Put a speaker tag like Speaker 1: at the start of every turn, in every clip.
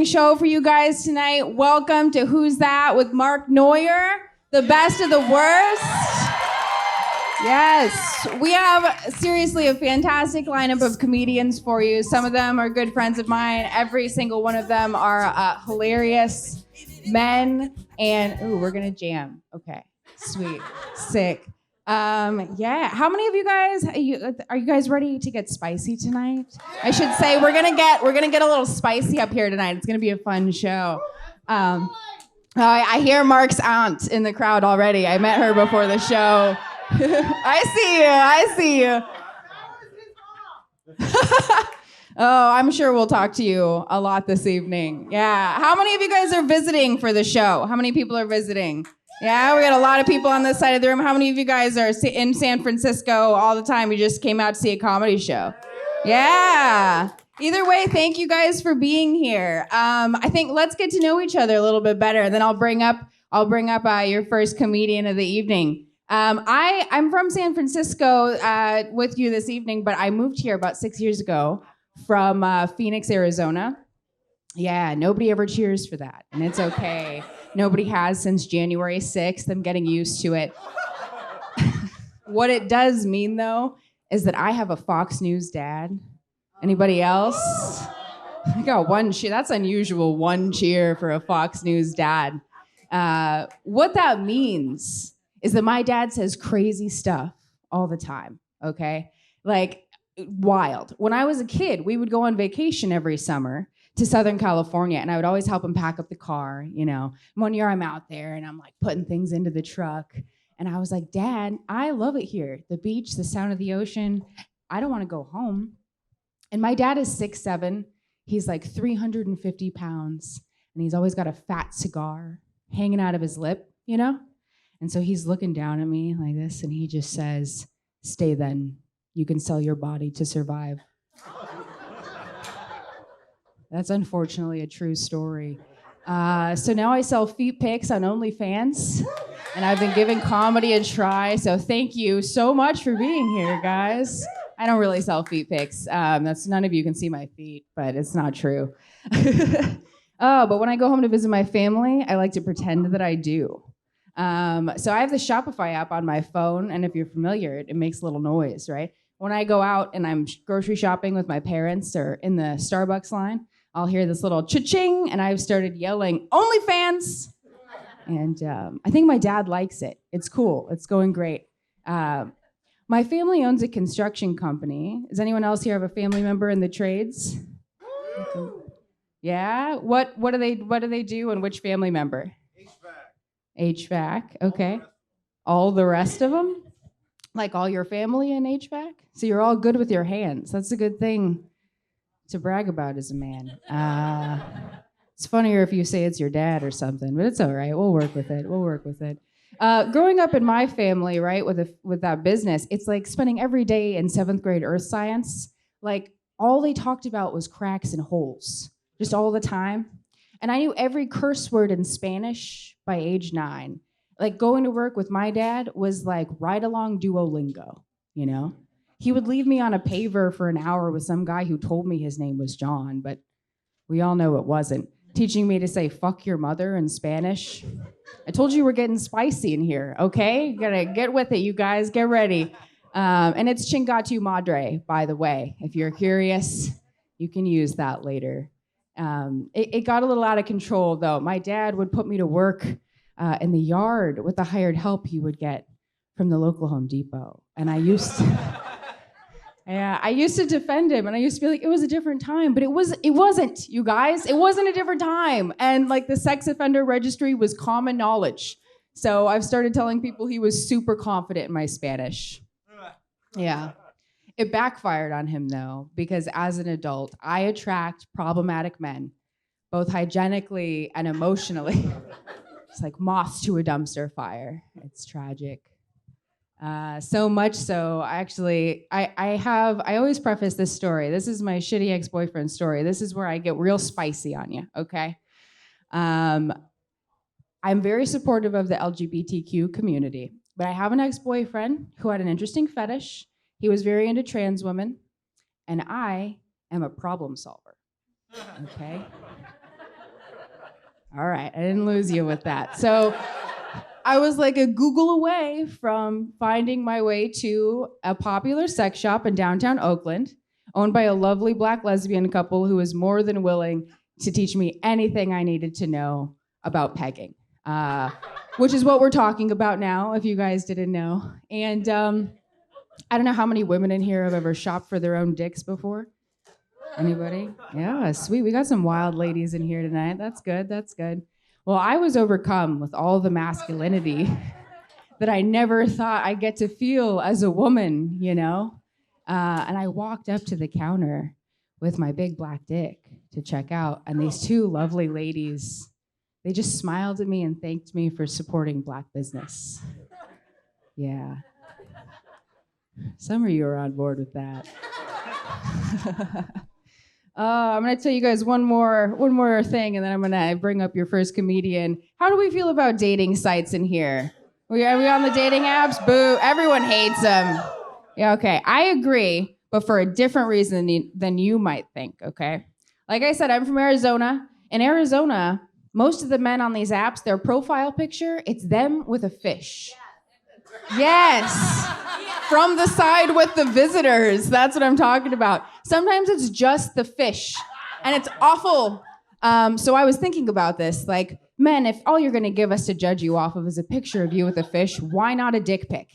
Speaker 1: amazing show for you guys tonight. Welcome to Who's That with Mark Noyer, the best of the worst. Yes, we have seriously a fantastic lineup of comedians for you. Some of them are good friends of mine. Every single one of them are hilarious men. And, ooh, we're going to jam. Okay, sweet, sick. Yeah, how many of you guys are you guys ready to get spicy tonight? I should say we're gonna get a little spicy up here tonight. It's gonna be a fun show. I hear Mark's aunt in the crowd already. I met her before the show. I see you. Oh, I'm sure we'll talk to you a lot this evening. Yeah, how many of you guys are visiting for the show? How many people are visiting? Yeah, we got a lot of people on this side of the room. How many of you guys are in San Francisco all the time? You just came out to see a comedy show. Yeah. Either way, thank you guys for being here. I think let's get to know each other a little bit better. Then I'll bring up your first comedian of the evening. I'm from San Francisco with you this evening, but I moved here about 6 years ago from Phoenix, Arizona. Yeah, nobody ever cheers for that, and it's okay. Nobody has since January 6th. I'm getting used to it. What it does mean, though, is that I have a Fox News dad. Anybody else? I got one cheer. That's unusual, one cheer for a Fox News dad. What that means is that my dad says crazy stuff all the time, okay? Like, wild. When I was a kid, we would go on vacation every summer to Southern California, and I would always help him pack up the car, you know. One year I'm out there, and I'm like putting things into the truck, and I was like, Dad, I love it here. The beach, the sound of the ocean. I don't want to go home. And my dad is 6'7". He's like 350 pounds, and he's always got a fat cigar hanging out of his lip, you know? And so he's looking down at me like this, and he just says, stay then. You can sell your body to survive. That's unfortunately a true story. So now I sell feet pics on OnlyFans, and I've been giving comedy a try. So thank you so much for being here, guys. I don't really sell feet pics. That's none of you can see my feet, but it's not true. But when I go home to visit my family, I like to pretend that I do. So I have the Shopify app on my phone, and if you're familiar, it makes a little noise, right? When I go out and I'm grocery shopping with my parents or in the Starbucks line, I'll hear this little cha-ching, and I've started yelling, OnlyFans! And I think my dad likes it. It's cool. It's going great. My family owns a construction company. Does anyone else here have a family member in the trades? Yeah? What do they do, and which family member? HVAC, okay. All the rest of them? Like all your family in HVAC? So you're all good with your hands. That's a good thing to brag about as a man. It's funnier if you say it's your dad or something, but it's all right. We'll work with it. Growing up in my family, right, with that business, it's like spending every day in 7th grade earth science. Like, all they talked about was cracks and holes, just all the time. And I knew every curse word in Spanish by age 9. Like, going to work with my dad was like ride-along Duolingo, you know? He would leave me on a paver for an hour with some guy who told me his name was John, but we all know it wasn't. Teaching me to say, fuck your mother in Spanish. I told you we're getting spicy in here, okay? You gotta get with it, you guys. Get ready. And it's Chingatu Madre, by the way. If you're curious, you can use that later. It got a little out of control, though. My dad would put me to work in the yard with the hired help he would get from the local Home Depot. And I used to defend him, and I used to be like, it was a different time, but it wasn't, you guys. It wasn't a different time. And like the sex offender registry was common knowledge. So I've started telling people he was super confident in my Spanish. Yeah. It backfired on him, though, because as an adult, I attract problematic men, both hygienically and emotionally. It's like moths to a dumpster fire. It's tragic. So much so, I always preface this story. This is my shitty ex-boyfriend story. This is where I get real spicy on you, okay? I'm very supportive of the LGBTQ community, but I have an ex-boyfriend who had an interesting fetish. He was very into trans women, and I am a problem solver, okay? All right, I didn't lose you with that. So I was like a Google away from finding my way to a popular sex shop in downtown Oakland, owned by a lovely Black lesbian couple who was more than willing to teach me anything I needed to know about pegging, which is what we're talking about now, if you guys didn't know. And I don't know how many women in here have ever shopped for their own dicks before. Anybody? Yeah, sweet. We got some wild ladies in here tonight. That's good. That's good. Well, I was overcome with all the masculinity that I never thought I'd get to feel as a woman, you know? And I walked up to the counter with my big black dick to check out, and these two lovely ladies, they just smiled at me and thanked me for supporting Black business. Yeah. Some of you are on board with that. I'm gonna tell you guys one more thing, and then I'm gonna bring up your first comedian. How do we feel about dating sites in here? Are we on the dating apps? Boo! Everyone hates them. Yeah, okay. I agree, but for a different reason than you might think. Okay. Like I said, I'm from Arizona. In Arizona, most of the men on these apps, their profile picture, it's them with a fish. Yes. From the side with the visitors. That's what I'm talking about. Sometimes it's just the fish, and it's awful. So I was thinking about this, like, men, if all you're gonna give us to judge you off of is a picture of you with a fish, why not a dick pic?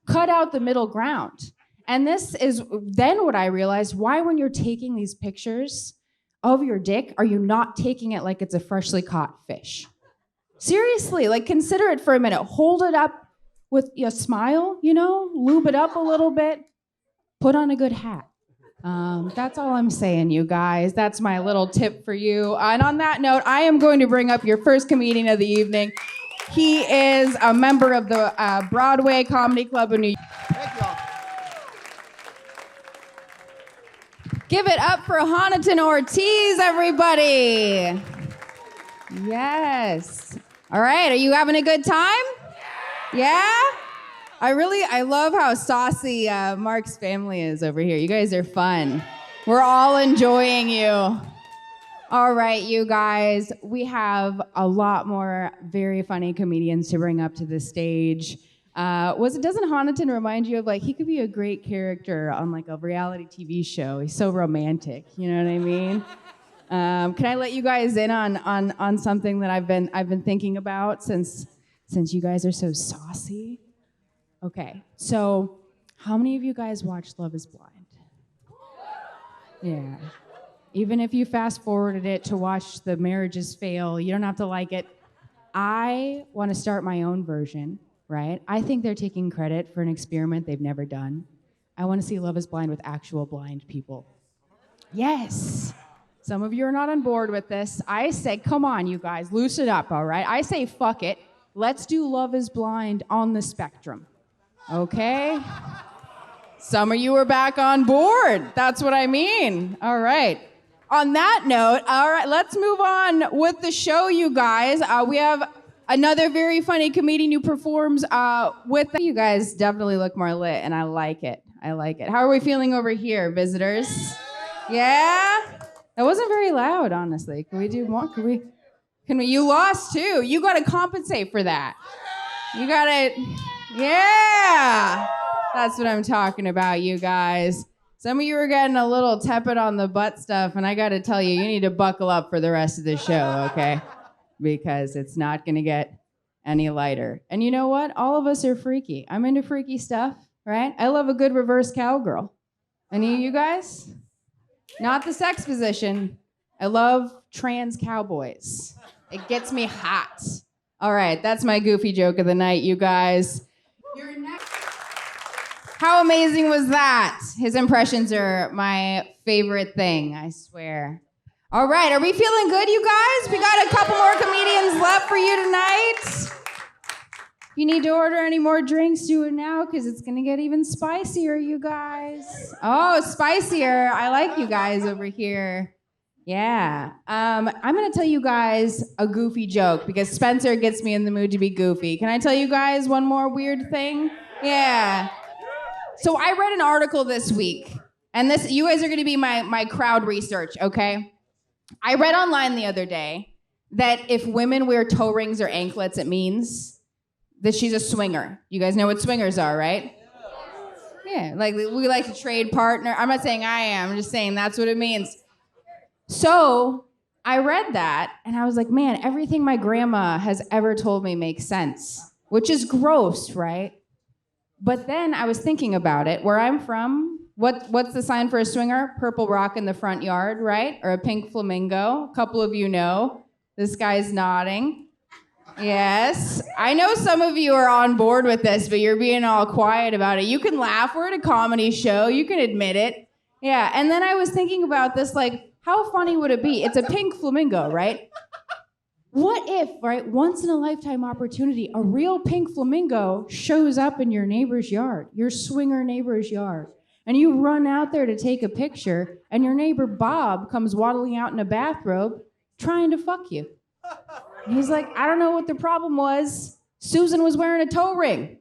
Speaker 1: Cut out the middle ground. And this is then what I realized, why when you're taking these pictures of your dick, are you not taking it like it's a freshly caught fish? Seriously, like, consider it for a minute. Hold it up with a smile, you know, lube it up a little bit, put on a good hat. That's all I'm saying, you guys. That's my little tip for you. And on that note, I am going to bring up your first comedian of the evening. He is a member of the Broadway Comedy Club in New York.
Speaker 2: Thank y'all.
Speaker 1: Give it up for Honiton Ortiz, everybody. Yes. All right, are you having a good time? Yeah? I love how saucy Mark's family is over here. You guys are fun. We're all enjoying you. All right, you guys, we have a lot more very funny comedians to bring up to the stage. Doesn't Honiton remind you of, like, he could be a great character on, like, a reality TV show? He's so romantic, you know what I mean? Can I let you guys in on something that I've been thinking about since you guys are so saucy? Okay, so how many of you guys watched Love is Blind? Yeah. Even if you fast forwarded it to watch the marriages fail, you don't have to like it. I want to start my own version, right? I think they're taking credit for an experiment they've never done. I want to see Love is Blind with actual blind people. Yes. Some of you are not on board with this. I say, come on, you guys, loosen up, all right? I say, fuck it. Let's do Love is Blind on the spectrum, okay? Some of you are back on board. That's what I mean. All right. On that note, all right, let's move on with the show, you guys. We have another very funny comedian who performs with you guys. Definitely look more lit, and I like it. I like it. How are we feeling over here, visitors? Yeah? That wasn't very loud, honestly. Can we do more? Can we? You lost too. You got to compensate for that. You got to, yeah. That's what I'm talking about, you guys. Some of you are getting a little tepid on the butt stuff, and I got to tell you, you need to buckle up for the rest of the show, okay? Because it's not going to get any lighter. And you know what? All of us are freaky. I'm into freaky stuff, right? I love a good reverse cowgirl. Any of you guys? Not the sex position. I love trans cowboys. It gets me hot. All right, that's my goofy joke of the night, you guys. You're next. How amazing was that? His impressions are my favorite thing, I swear. All right, are we feeling good, you guys? We got a couple more comedians left for you tonight. If you need to order any more drinks, do it now, because it's going to get even spicier, you guys. Oh, spicier. I like you guys over here. Yeah. I'm going to tell you guys a goofy joke, because Spencer gets me in the mood to be goofy. Can I tell you guys one more weird thing? Yeah. So I read an article this week, and you guys are going to be my crowd research, okay? I read online the other day that if women wear toe rings or anklets, it means that she's a swinger. You guys know what swingers are, right? Yeah, like we like to trade partner. I'm not saying I am, I'm just saying that's what it means. So I read that and I was like, man, everything my grandma has ever told me makes sense, which is gross, right? But then I was thinking about it. Where I'm from, what's the sign for a swinger? Purple rock in the front yard, right? Or a pink flamingo. A couple of you know. This guy's nodding. Yes. I know some of you are on board with this, but you're being all quiet about it. You can laugh. We're at a comedy show. You can admit it. Yeah. And then I was thinking about this, like, how funny would it be? It's a pink flamingo, right? What if, right, once in a lifetime opportunity, a real pink flamingo shows up in your neighbor's yard, your swinger neighbor's yard, and you run out there to take a picture, and your neighbor Bob comes waddling out in a bathrobe trying to fuck you. And he's like, I don't know what the problem was. Susan was wearing a toe ring.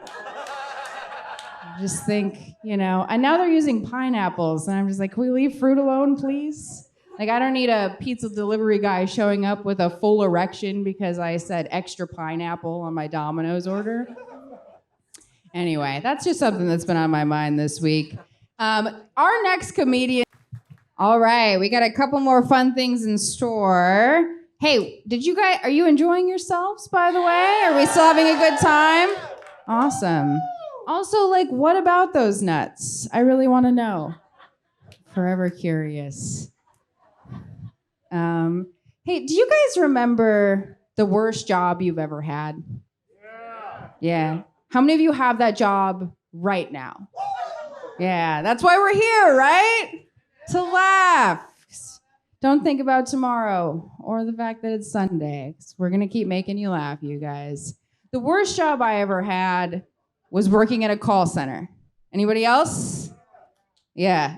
Speaker 1: I just think, and now they're using pineapples, and I'm just like, can we leave fruit alone, please? Like, I don't need a pizza delivery guy showing up with a full erection because I said extra pineapple on my Domino's order. Anyway, that's just something that's been on my mind this week. Our next comedian. All right, we got a couple more fun things in store. Hey, are you enjoying yourselves, by the way? Are we still having a good time? Awesome. Also, like, what about those nuts? I really want to know. Forever curious. Hey, do you guys remember the worst job you've ever had? Yeah. How many of you have that job right now? Yeah, that's why we're here, right? To laugh. Don't think about tomorrow or the fact that it's Sunday. We're going to keep making you laugh, you guys. The worst job I ever had was working at a call center. Anybody else? Yeah.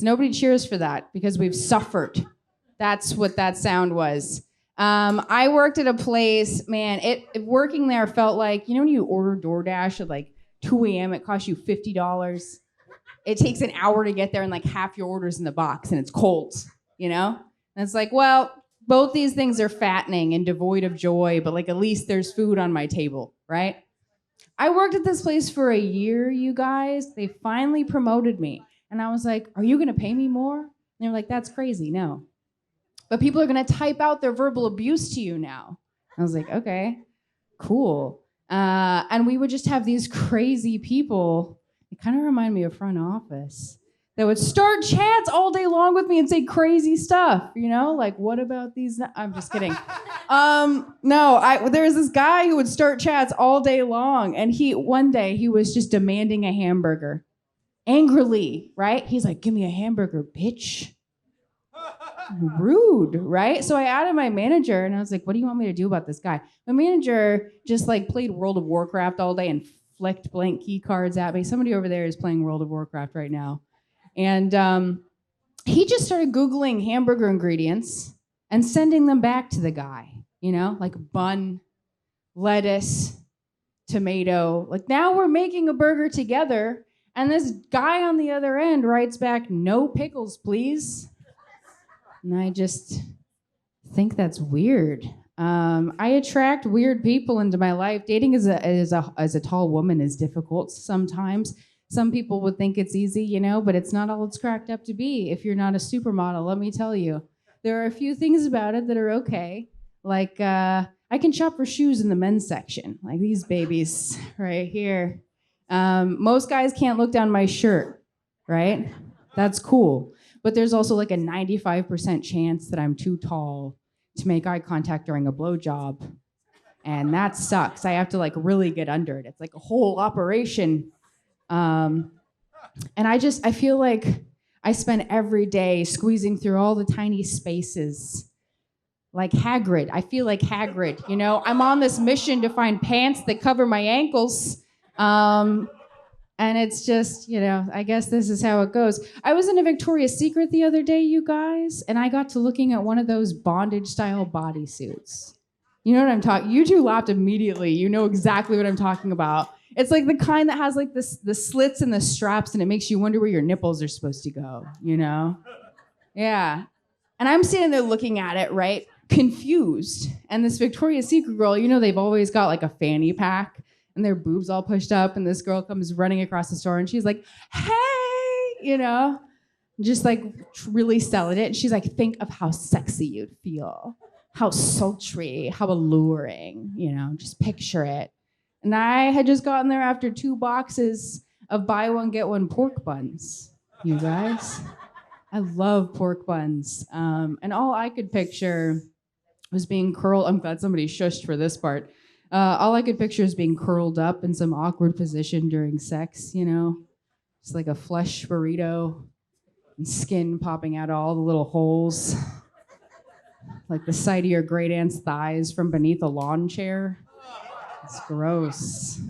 Speaker 1: Nobody cheers for that because we've suffered. That's what that sound was. I worked at a place, man, working there felt like, when you order DoorDash at like 2 a.m., it costs you $50. It takes an hour to get there and like half your order's in the box and it's cold, And it's like, well, both these things are fattening and devoid of joy, but like at least there's food on my table, right? I worked at this place for a year, you guys. They finally promoted me. And I was like, are you going to pay me more? And they were like, that's crazy. No. But people are going to type out their verbal abuse to you now. I was like, okay, cool. And we would just have these crazy people. It kind of reminded me of front office. That would start chats all day long with me and say crazy stuff. Like, what about these? I'm just kidding. There was this guy who would start chats all day long. And one day he was just demanding a hamburger. Angrily, right? He's like, give me a hamburger, bitch. Rude, right? So I added my manager and I was like, what do you want me to do about this guy? My manager just like played World of Warcraft all day and flicked blank key cards at me. Somebody over there is playing World of Warcraft right now. And he just started Googling hamburger ingredients and sending them back to the guy, like bun, lettuce, tomato. Like now we're making a burger together and this guy on the other end writes back, no pickles, please. And I just think that's weird. I attract weird people into my life. Dating as a tall woman is difficult sometimes. Some people would think it's easy, but it's not all it's cracked up to be. If you're not a supermodel, let me tell you. There are a few things about it that are okay. Like I can shop for shoes in the men's section, like these babies right here. Most guys can't look down my shirt, right? That's cool. But there's also like a 95% chance that I'm too tall to make eye contact during a blowjob. And that sucks. I have to like really get under it. It's like a whole operation. And I feel like I spend every day squeezing through all the tiny spaces. Like Hagrid. I feel like Hagrid, I'm on this mission to find pants that cover my ankles. And it's just, I guess this is how it goes. I was in a Victoria's Secret the other day, you guys, and I got to looking at one of those bondage-style bodysuits. You know what I'm talking? You two laughed immediately. You know exactly what I'm talking about. It's like the kind that has like the slits and the straps, and it makes you wonder where your nipples are supposed to go, Yeah. And I'm sitting there looking at it, right? confused. And this Victoria's Secret girl, they've always got like a fanny pack and their boobs all pushed up. And this girl comes running across the store and she's like, hey, just like really selling it. And she's like, think of how sexy you'd feel, how sultry, how alluring, just picture it. And I had just gotten there after 2 boxes of buy one, get one pork buns, you guys. I love pork buns. And all I could picture was being curled. I'm glad somebody shushed for this part. All I could picture is being curled up in some awkward position during sex, just like a flesh burrito and skin popping out of all the little holes, like the side of your great aunt's thighs from beneath a lawn chair. It's gross.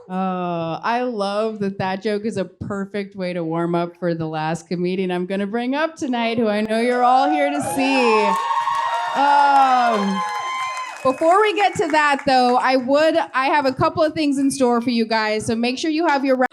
Speaker 1: I love that joke is a perfect way to warm up for the last comedian I'm going to bring up tonight, who I know you're all here to see. Before we get to that, though, I have a couple of things in store for you guys, so make sure you have your...